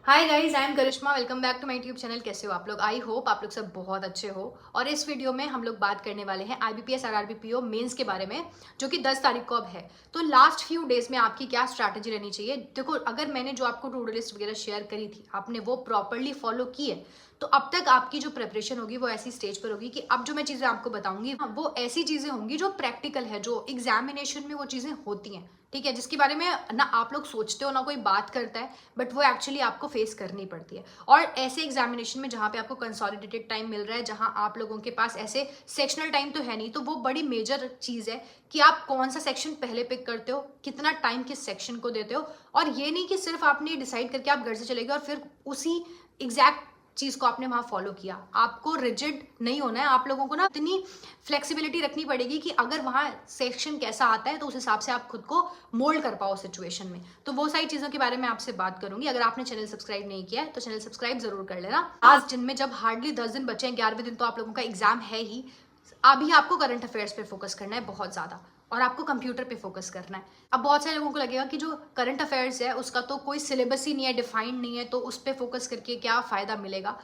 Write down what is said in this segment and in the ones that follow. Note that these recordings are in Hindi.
Hi guys, I am Karishma. Welcome back to my YouTube channel. कैसे हो आप लोग? आई होप आप लोग सब बहुत अच्छे हो। और इस वीडियो में हम लोग बात करने वाले हैं IBPS RRBPO मेंस के बारे में, जो कि 10 तारीख को अब है। तो लास्ट फ्यू डेज में आपकी क्या स्ट्रैटेजी रहनी चाहिए? देखो, अगर मैंने जो आपको टू डू लिस्ट वगैरह शेयर करी थी, आपने वो प्रॉपरली फॉलो की है, तो अब तक आपकी जो प्रिपरेशन होगी वो ऐसी स्टेज पर होगी कि अब जो मैं चीज़ें आपको बताऊंगी वो ऐसी चीज़ें होंगी जो प्रैक्टिकल है, जो एग्जामिनेशन में वो चीज़ें होती हैं। ठीक है, जिसके बारे में ना आप लोग सोचते हो ना कोई बात करता है, बट वो एक्चुअली आपको फेस करनी पड़ती है। और ऐसे एग्जामिनेशन में जहाँ पे आपको कंसोलिडेटेड टाइम मिल रहा है, जहाँ आप लोगों के पास ऐसे सेक्शनल टाइम तो है नहीं, तो वो बड़ी मेजर चीज़ है कि आप कौन सा सेक्शन पहले पिक करते हो, कितना टाइम किस सेक्शन को देते हो। और ये नहीं कि सिर्फ आपने डिसाइड करके आप घर से चले गए और फिर उसी एग्जैक्ट चीज को आपने वहां फॉलो किया। आपको रिजिड नहीं होना है। आप लोगों को ना इतनी फ्लेक्सिबिलिटी रखनी पड़ेगी कि अगर वहां सेक्शन कैसा आता है तो उस हिसाब से आप खुद को मोल्ड कर पाओ सिचुएशन में। तो वो सारी चीजों के बारे में आपसे बात करूंगी। अगर आपने चैनल सब्सक्राइब नहीं किया है तो चैनल सब्सक्राइब जरूर कर लेना। आज दिन में जब हार्डली 10 दिन बचे हैं, 11वें दिन तो आप लोगों का एग्जाम है ही। अभी आपको करंट अफेयर्स पे फोकस करना है बहुत ज्यादा, और आपको कंप्यूटर पे फोकस करना है। अब बहुत सारे लोगों को लगेगा कि जो करंट अफेयर्स है उसका तो कोई सिलेबस ही नहीं है, डिफाइंड नहीं है, तो उस पर फोकस करके क्या फायदा मिलेगा।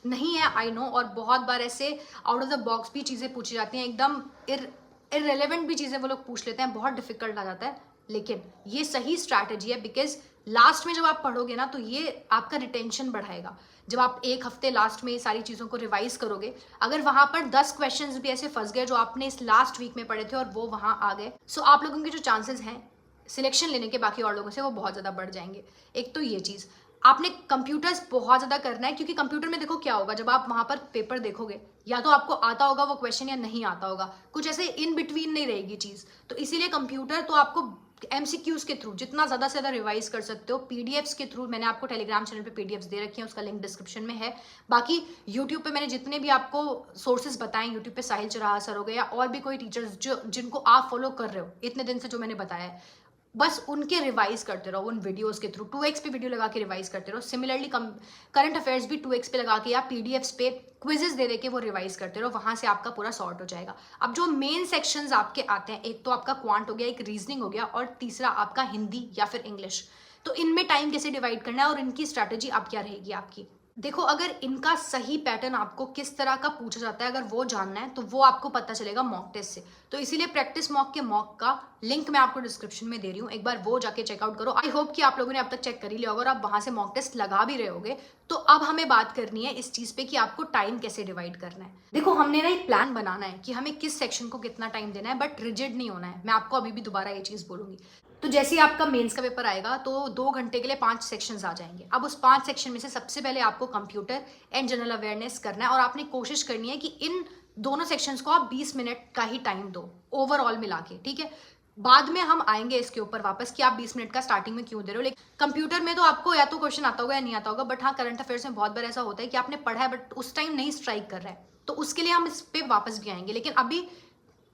नहीं है, आई नो। और बहुत बार ऐसे आउट ऑफ द बॉक्स भी चीज़ें पूछी जाती हैं, एकदम इररेलेवेंट भी चीज़ें वो लोग पूछ लेते हैं, बहुत डिफिकल्ट आ जाता है। लेकिन ये सही स्ट्रैटेजी है, बिकॉज लास्ट में जब आप पढ़ोगे ना तो ये आपका रिटेंशन बढ़ाएगा। जब आप एक हफ्ते लास्ट में ये सारी चीज़ों को रिवाइज करोगे, अगर वहां पर 10 क्वेश्चंस भी ऐसे फंस गए जो आपने इस लास्ट वीक में पढ़े थे और वो वहां आ गए, सो आप लोगों के जो चांसेस हैं सिलेक्शन लेने के बाकी और लोगों से, वो बहुत ज़्यादा बढ़ जाएंगे। एक तो ये चीज़ आपने कंप्यूटर्स बहुत ज़्यादा करना है, क्योंकि कंप्यूटर में देखो क्या होगा, जब आप वहां पर पेपर देखोगे, या तो आपको आता होगा वो क्वेश्चन या नहीं आता होगा, कुछ ऐसे इन बिटवीन नहीं रहेगी चीज़। तो इसीलिए कंप्यूटर तो आपको MCQs के थ्रू जितना ज़्यादा से ज़्यादा रिवाइज कर सकते हो, PDFs के थ्रू। मैंने आपको टेलीग्राम चैनल पे PDFs दे रखी हैं, उसका लिंक डिस्क्रिप्शन में है। बाकी यूट्यूब पे मैंने जितने भी आपको सोर्सेज बताए, यूट्यूब पे साहिल चराहा सर हो गए या और भी कोई टीचर्स जो जिनको आप फॉलो कर रहे हो इतने दिन से, जो मैंने बताया है, बस उनके रिवाइज करते रहो उन वीडियोस के थ्रू। 2x पे वीडियो लगा के रिवाइज करते रहो। सिमिलरली करंट अफेयर्स भी 2x पे लगा के या PDFs पे क्विजेस दे के वो रिवाइज करते रहो, वहां से आपका पूरा सॉर्ट हो जाएगा। अब जो मेन सेक्शंस आपके आते हैं, एक तो आपका क्वांट हो गया, एक रीजनिंग हो गया, और तीसरा आपका हिंदी या फिर इंग्लिश। तो इनमें टाइम कैसे डिवाइड करना है और इनकी स्ट्रैटेजी आप क्या रहेगी आपकी? देखो, अगर इनका सही पैटर्न आपको किस तरह का पूछा जाता है अगर वो जानना है, तो वो आपको पता चलेगा मॉक टेस्ट से। तो इसीलिए प्रैक्टिस मॉक के मॉक का लिंक मैं आपको डिस्क्रिप्शन में दे रही हूँ, एक बार वो जाके चेकआउट करो। आई होप कि आप लोगों ने अब तक चेक कर ही लिया होगा और आप वहां से मॉक टेस्ट लगा भी रहे होगे। तो अब हमें बात करनी है इस चीज पे कि आपको टाइम कैसे डिवाइड करना है। देखो, हमने ना एक प्लान बनाना है कि हमें किस सेक्शन को कितना टाइम देना है, बट रिजिड नहीं होना है। मैं आपको अभी भी दोबारा ये चीज बोलूंगी। तो जैसे ही आपका मेंस का पेपर आएगा तो 2 घंटे के लिए 5 सेक्शंस आ जाएंगे। अब उस 5 सेक्शन में से सबसे पहले आपको कंप्यूटर एंड जनरल अवेयरनेस करना है, और आपने कोशिश करनी है कि इन दोनों सेक्शंस को आप 20 मिनट का ही टाइम दो ओवरऑल मिला के। ठीक है, बाद में हम आएंगे इसके ऊपर वापस कि आप 20 मिनट का स्टार्टिंग में क्यों दे रहे हो। लेकिन कंप्यूटर में तो आपको या तो क्वेश्चन आता होगा या नहीं आता होगा, बट हाँ, करंट अफेयर्स में बहुत बार ऐसा होता है कि आपने पढ़ा है बट उस टाइम नहीं स्ट्राइक कर रहा है, तो उसके लिए हम इस पे वापस भी आएंगे। लेकिन अभी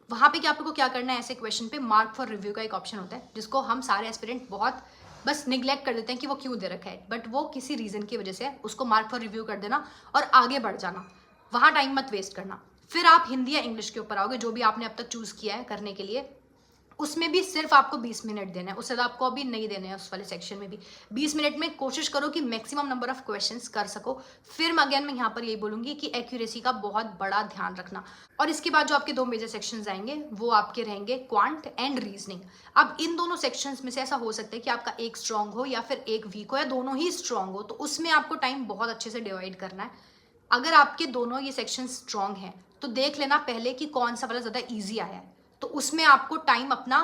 वहां पे क्या आपको क्या करना है, ऐसे क्वेश्चन पे मार्क फॉर रिव्यू का एक ऑप्शन होता है, जिसको हम सारे एस्पिरेंट बहुत बस निग्लेक्ट कर देते हैं कि वो क्यों दे रखा है, बट वो किसी रीजन की वजह से उसको मार्क फॉर रिव्यू कर देना और आगे बढ़ जाना। वहां टाइम मत वेस्ट करना। फिर आप हिंदी या इंग्लिश के ऊपर आओगे, जो भी आपने अब तक चूज किया है करने के लिए। उसमें भी सिर्फ आपको 20 मिनट देना है, उससे ज़्यादा आपको अभी नहीं देने हैं। उस वाले सेक्शन में भी 20 मिनट में कोशिश करो कि मैक्सिमम नंबर ऑफ क्वेश्चंस कर सको। फिर मैं अगेन यहाँ पर यही बोलूंगी कि एक्यूरेसी का बहुत बड़ा ध्यान रखना। और इसके बाद जो आपके 2 मेजर सेक्शंस आएंगे वो आपके रहेंगे क्वांट एंड रीजनिंग। अब इन दोनों सेक्शंस में से ऐसा हो सकता है कि आपका एक स्ट्रांग हो या फिर एक वीक हो, या दोनों ही स्ट्रांग हो, तो उसमें आपको टाइम बहुत अच्छे से डिवाइड करना है। अगर आपके दोनों ये सेक्शन स्ट्रांग हैं तो देख लेना पहले कि कौन सा वाला ज़्यादा ईजी आया है, तो उसमें आपको टाइम अपना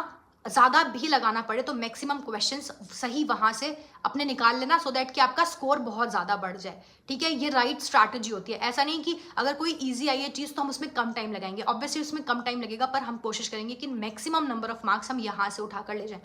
ज़्यादा भी लगाना पड़े तो मैक्सिमम क्वेश्चंस सही वहां से अपने निकाल लेना, सो दैट कि आपका स्कोर बहुत ज़्यादा बढ़ जाए। ठीक है, ये राइट स्ट्रैटेजी होती है। ऐसा नहीं कि अगर कोई इजी आई है चीज़ तो हम उसमें कम टाइम लगाएंगे। ऑब्वियसली उसमें कम टाइम लगेगा, पर हम कोशिश करेंगे कि मैक्सिमम नंबर ऑफ मार्क्स हम यहाँ से उठाकर ले जाएं।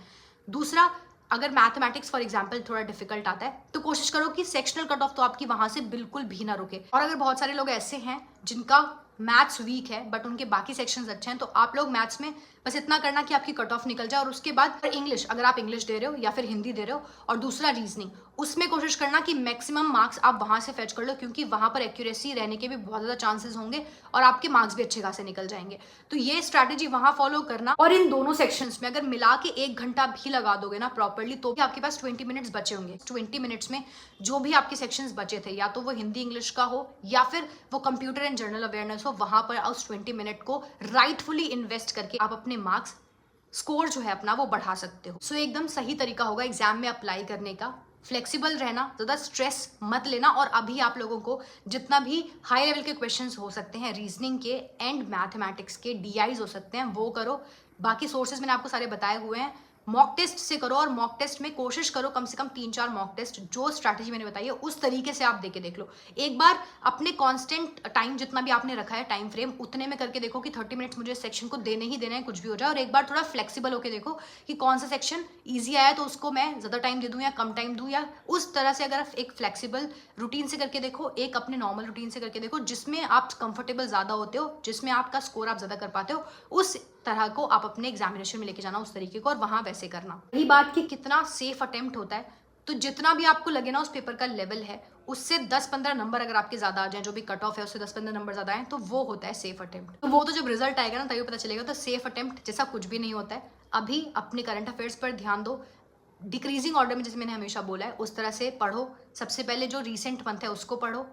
दूसरा, अगर मैथमेटिक्स फॉर एग्जाम्पल थोड़ा डिफिकल्ट आता है तो कोशिश करो कि सेक्शनल कट ऑफ तो आपकी वहां से बिल्कुल भी ना रुके। और अगर बहुत सारे लोग ऐसे हैं जिनका मैथ्स वीक है बट उनके बाकी सेक्शंस अच्छे हैं, तो आप लोग मैथ्स में बस इतना करना कि आपकी कट ऑफ निकल जाए। और उसके बाद इंग्लिश, अगर आप इंग्लिश दे रहे हो या फिर हिंदी दे रहे हो, और दूसरा रीजनिंग, उसमें कोशिश करना कि मैक्सिमम मार्क्स आप वहां से फेच कर लो, क्योंकि वहां पर एक्यूरेसी रहने के भी बहुत ज़्यादा चांसेस होंगे और आपके मार्क्स भी अच्छे खासे निकल जाएंगे। तो ये स्ट्रैटेजी वहां फॉलो करना। और इन दोनों सेक्शंस में अगर मिला के 1 घंटा भी लगा दोगे ना प्रॉपरली, तो भी आपके पास 20 मिनट्स बचे होंगे। 20 मिनट्स में जो भी आपके सेक्शंस बचे थे, या तो वो हिंदी इंग्लिश का हो या फिर वो कंप्यूटर एंड जनरल अवेयरनेस हो, वहां पर उस 20 मिनट को राइटफुली इन्वेस्ट करके आप अपने मार्क्स स्कोर जो है अपना वो बढ़ा सकते हो। सो एकदम सही तरीका होगा एग्जाम में अप्लाई करने का। फ्लेक्सिबल रहना, ज़्यादा स्ट्रेस मत लेना। और अभी आप लोगों को जितना भी हाई लेवल के क्वेश्चंस हो सकते हैं रीजनिंग के एंड मैथमेटिक्स के, डीआईज हो सकते हैं, वो करो। बाकी सोर्सेज मैंने आपको सारे बताए हुए हैं। मॉक टेस्ट से करो, और मॉक टेस्ट में कोशिश करो कम से कम 3-4 मॉक टेस्ट जो स्ट्रैटेजी मैंने बताई है उस तरीके से आप देके देख लो। एक बार अपने कांस्टेंट टाइम जितना भी आपने रखा है टाइम फ्रेम, उतने में करके देखो कि 30 मिनट्स मुझे सेक्शन को देने ही देना है, कुछ भी हो जाए। और एक बार थोड़ा फ्लेक्सिबल होकर देखो कि कौन सा सेक्शन ईजी आया तो उसको मैं ज़्यादा टाइम दे दूँ या कम टाइम दूँ, या उस तरह से अगर एक फ्लेक्सिबल रूटीन से करके देखो, एक अपने नॉर्मल रूटीन से करके देखो जिसमें आप कंफर्टेबल ज़्यादा होते हो, जिसमें आपका स्कोर आप ज़्यादा कर पाते हो, उस तरह को आप अपने एग्जामिनेशन में लेके जाना, उस तरीके को, और वहां वैसे करना। यही बात कि कितना सेफ अटेम्प्ट होता है, तो जितना भी आपको लगे ना उस पेपर का लेवल है, उससे 10-15 नंबर अगर आपके ज्यादा आ जाए, जो भी कट ऑफ है उससे 10-15 नंबर ज्यादा आए, तो वो होता है सेफ अटेम्प्ट। तो वो तो जब रिजल्ट आएगा ना तभी पता चलेगा। तो सेफ अटेम्प्ट जैसा कुछ भी नहीं होता है। अभी अपने करंट अफेयर्स पर ध्यान दो, डिक्रीजिंग ऑर्डर में, जैसे मैंने हमेशा बोला है उस तरह से पढ़ो। सबसे पहले जो रिसेंट मंथ है उसको पढ़ो,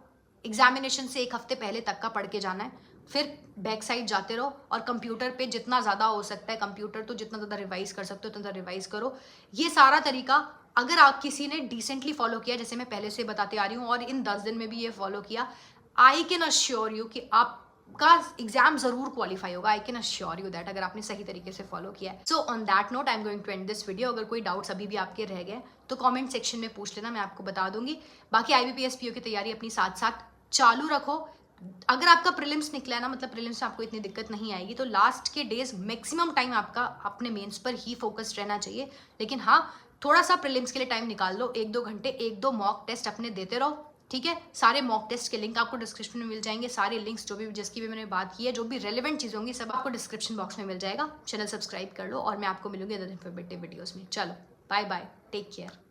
एग्जामिनेशन से 1 हफ्ते पहले तक का पढ़ के जाना है, फिर बैक साइड जाते रहो। और कंप्यूटर पे जितना ज़्यादा हो सकता है, कंप्यूटर तो जितना ज़्यादा रिवाइज कर सकते हो उतना ज़्यादा रिवाइज करो। ये सारा तरीका अगर आप किसी ने डिसेंटली फॉलो किया, जैसे मैं पहले से बताती आ रही हूँ, और इन 10 दिन में भी ये फॉलो किया, आई कैन अश्योर यू कि आपका एग्जाम जरूर क्वालिफाई होगा। I can assure you that, अगर आपने सही तरीके से फॉलो किया है। So on that note I am going to end this video. अगर कोई डाउट्स अभी भी आपके रह गए तो कमेंट सेक्शन में पूछ लेना, मैं आपको बता दूंगी। बाकी IBPS PO की तैयारी अपनी साथ साथ चालू रखो। अगर आपका प्रीलिम्स निकला है ना, मतलब प्रीलिम्स में आपको इतनी दिक्कत नहीं आएगी, तो लास्ट के डेज मैक्सिमम टाइम आपका अपने मेंस पर ही फोकस्ड रहना चाहिए। लेकिन हाँ, थोड़ा सा प्रीलिम्स के लिए टाइम निकाल लो, 1-2 घंटे, 1-2 मॉक टेस्ट अपने देते रहो, ठीक है। सारे मॉक टेस्ट के लिंक आपको डिस्क्रिप्शन में मिल जाएंगे। सारे लिंक्स जो भी जिसकी भी मैंने बात की है, जो भी रेलेवेंट चीज़ होंगी, सब आपको डिस्क्रिप्शन बॉक्स में मिल जाएगा। चैनल सब्सक्राइब कर लो, और मैं आपको मिलूंगी अदर इन्फॉर्मेटिव वीडियोज़ में। चलो बाय बाय, टेक केयर।